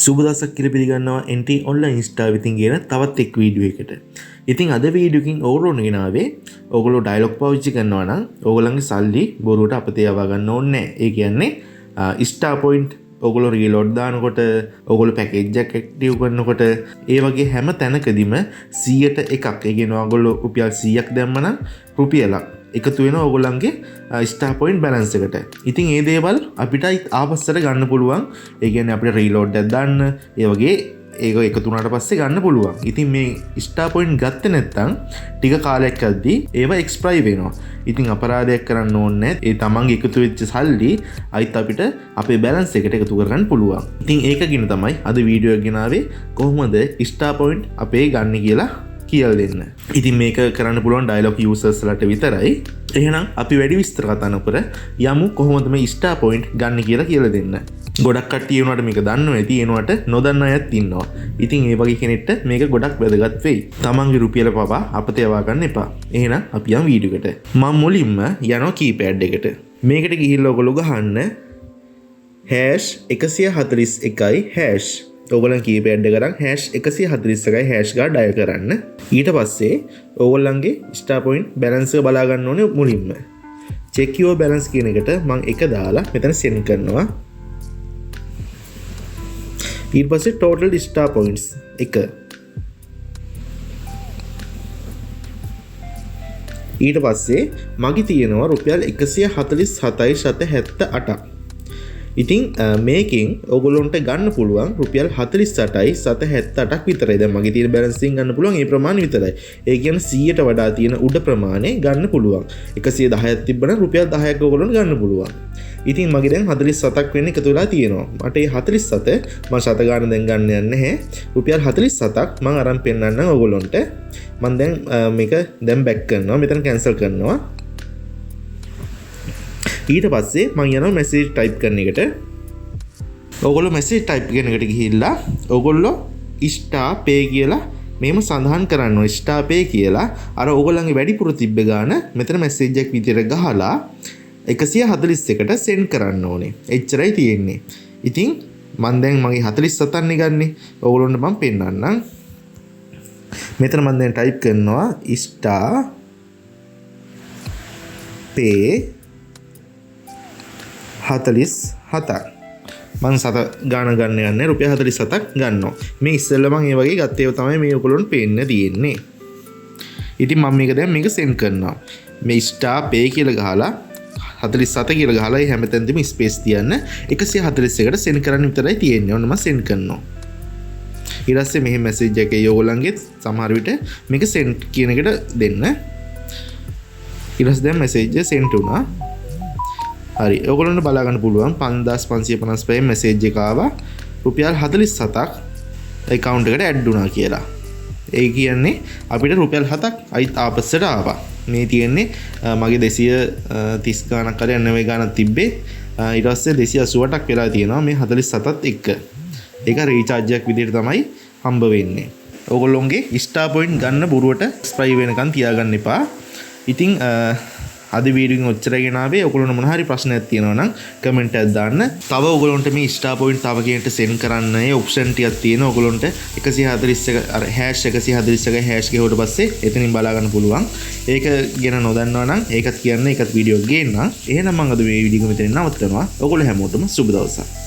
සුබ දවසක් කියලා පිළිගන්නවා NT online Insta විතින් කියන තවත් එක් වීඩියෝ එකකට. ඉතින් අද වීඩියෝ එකකින් ඕගොල්ලෝ ගෙනාවේ ඕගොල්ලෝ ඩයලොග් පාවිච්චි කරනවා නම් ඕගොල්ලන්ගේ සල්ලි බොරුවට අපතේ යවා ගන්න ඕනේ නැහැ. ඒ කියන්නේ Insta point ඕගොල්ලෝ රීලෝඩ් දානකොට ඕගොල්ලෝ පැකේජ් එකක් ඇක්ටිව් කරනකොට ඒ වගේ හැම තැනකදීම 100ට එකක්. ඒ කියන්නේ ඕගොල්ලෝ රුපියල් 100ක් දැම්මනම් රුපියලක් එකතු වෙන ඕගොල්ලන්ගේ ස්ටාර් පොයින්ට් බැලන්ස් එකට. ඉතින් මේ දේවල් අපිට ආපස්සට ගන්න පුළුවන්. ඒ කියන්නේ අපිට රීලෝඩ් එකක් දාන්න ඒ වගේ ඒක එකතු වුණාට පස්සේ ගන්න පුළුවන්. ඉතින් මේ ස්ටාර් පොයින්ට් ගත්තේ නැත්නම් ටික කාලයක් යද්දී ඒවා එක්ස්පයර් වෙනවා. ඉතින් අපරාධයක් කරන්න ඕනේ නැහැ. ඒ තමන්ගේ එකතු වෙච්ච සල්ලි අයිත් අපිට අපේ බැලන්ස් එකට එකතු කරගන්න පුළුවන්. ඉතින් ඒකකින් තමයි අද වීඩියෝ එක ගෙනාවේ කොහොමද ස්ටාර් පොයින්ට් අපේ ගන්න කියලා කියලා දෙන්න. ඉතින් මේක කරන්න පුළුවන් ඩයලොග් යූසර්ස් ලට විතරයි. එහෙනම් අපි වැඩි විස්තර කතා නොකර යමු කොහොමද මේ ස්ටාර් පොයින්ට් ගන්න කියලා දෙන්න. ගොඩක් කට්ටිය වුණාට මේක දන්නව ඇති, ඒනවට නොදන්න අයත් ඉන්නවා. ඉතින් ඒ වගේ කෙනෙක්ට මේක ගොඩක් වැදගත් වෙයි. තමන්ගේ රුපියල පවා අපතේ යවා ගන්න එපා. එහෙනම් අපි යමු වීඩියෝ එකට. මම මුලින්ම යනවා කීපෑඩ් එකට. මේකට ගිහිල්ලා ඔයගොල්ලෝ ගහන්න #141# ඕගොල්ලන් කීපෑඩ් එක කරන් #141 හැෂ් ගා ඩයල් කරන්න. ඊට පස්සේ ඕගොල්ලන්ගේ ස්ටාර් පොයින්ට් බැලන්ස් එක බලා ගන්න ඕනේ මුලින්ම. check your balance කියන එකට මම එක දාලා මෙතන send කරනවා. ඊට පස්සේ total star points 1. ඊට පස්සේ මගේ තියෙනවා රුපියල් 147.78. ඉතින් මේකෙන් ඔයගොල්ලන්ට ගන්න පුළුවන් රුපියල් 48.78ක් විතරයි. දැන් මගේ තියෙන බැලන්ස් එකෙන් ගන්න පුළුවන් ඒ ප්‍රමාණය විතරයි. ඒ කියන්නේ 100ට වඩා තියෙන උඩ ප්‍රමාණය ගන්න පුළුවන්. 110ක් තිබ්බනම් රුපියල් 10ක් ඔයගොල්ලන්ට ගන්න පුළුවන්. ඉතින් මගේ දැන් 47ක් වෙන්න එකතු වෙලා තියෙනවා. මට මේ 47 මම ශත ගාන දැන් ගන්න යන්නේ නැහැ. රුපියල් 47ක් මම අරන් පෙන්නන්නම් ඔයගොල්ලන්ට. මම දැන් මේක දැන් බැක් කරනවා. මෙතන කැන්සල් කරනවා. ඊට පස්සේ මම යනවා මැසේජ් ටයිප් කරන එකට. ඕගොල්ලෝ මැසේජ් ටයිප් කරන එකට ගිහිල්ලා ඕගොල්ලෝ ස්ටාර් පේ කියලා මේම සඳහන් කරන්න ඕනේ. ස්ටාර් පේ කියලා අර ඕගොල්ලන්ගේ වැඩිපුර තිබ්බ ගාන මෙතන මැසේජ් එකක් විදියට ගහලා 141ට සෙන්ඩ් කරන්න ඕනේ. එච්චරයි තියෙන්නේ. ඉතින් මම දැන් මගේ 47ක් නේ ගන්නෙ. ඕගොල්ලොන්ට මම පෙන්නන්නම්. මෙතන මම දැන් ටයිප් කරනවා ස්ටාර් පේ 47ක්. මං සත ගාන ගන්න යන්නේ රුපියල් 47ක් ගන්නවා. මේ ඉස්සෙල්ලා මං ඒ වගේ ගත්තේ තමයි මේ ඔයගොල්ලොන්ට පේන්න තියෙන්නේ. ඉතින් මම මේක දැන් මේක සෙන්ඩ් කරනවා. මේ ස්ටාර් පේ කියලා ගහලා 47 කියලා ගහලා ඒ හැමතැනදීම ස්පේස් තියන්න 141ට සෙන්ඩ් කරන්න විතරයි තියෙන්නේ. ඔන්න මම සෙන්ඩ් කරනවා. ඊට පස්සේ මෙහි මැසේජ් එකේ ඔයගොල්ලන්ගේ සමහර විට මේක සෙන්ඩ් කියන එකට දෙන්න. ඊට පස්සේ දැන් මැසේජ් එක සෙන්ඩ් වුණා. හරි. ඔයගොල්ලන්ට බලා ගන්න පුළුවන් 5555 මැසේජ් එක ආවා. රුපියල් 47ක් account එකට ඇඩ් වුණා කියලා. ඒ කියන්නේ අපිට රුපියල් 7ක් අයිත් ආපස්සට ආවා. මේ තියෙන්නේ මගේ 230 ගාණක් හරි 90 ගාණක් තිබ්බේ. ඊට පස්සේ 288ක් වෙලා තියෙනවා මේ 47ත් එක්ක. ඒක රීචාර්ජ් එකක් විදිහට තමයි හම්බ වෙන්නේ. ඔයගොල්ලොන්ගේ ස්ටාර් පොයින්ට් ගන්න බොරුවට ස්ප්‍රයි වෙනකන් තියාගන්න එපා. ඉතින් අද වීඩියෝ එකෙන් ඔච්චරයි ගෙනාවේ. ඔයගොල්ලන්ට මොන හරි ප්‍රශ්නයක් තියෙනවා නම් කමෙන්ට් එකක් දාන්න. තව ඔයගොල්ලන්ට මේ ස්ටාර් පොයින්ට් තව කෙනෙක්ට සෙන්ඩ් කරන්න ඒ ඔප්ෂන් ටිකක් තියෙනවා. ඔයගොල්ලන්ට 141 අර #141 හැෂ් ගෙවුවට පස්සේ එතනින් බලා ගන්න පුළුවන්. ඒක ගැන නොදන්නවා නම් ඒකත් කියන්න. ඒකත් වීඩියෝ එක ගේන්න. එහෙනම් මම අද මේ වීඩියෝ එක මෙතනින් නවත්තනවා. ඔයගොල්ලෝ හැමෝටම සුබ දවසක්.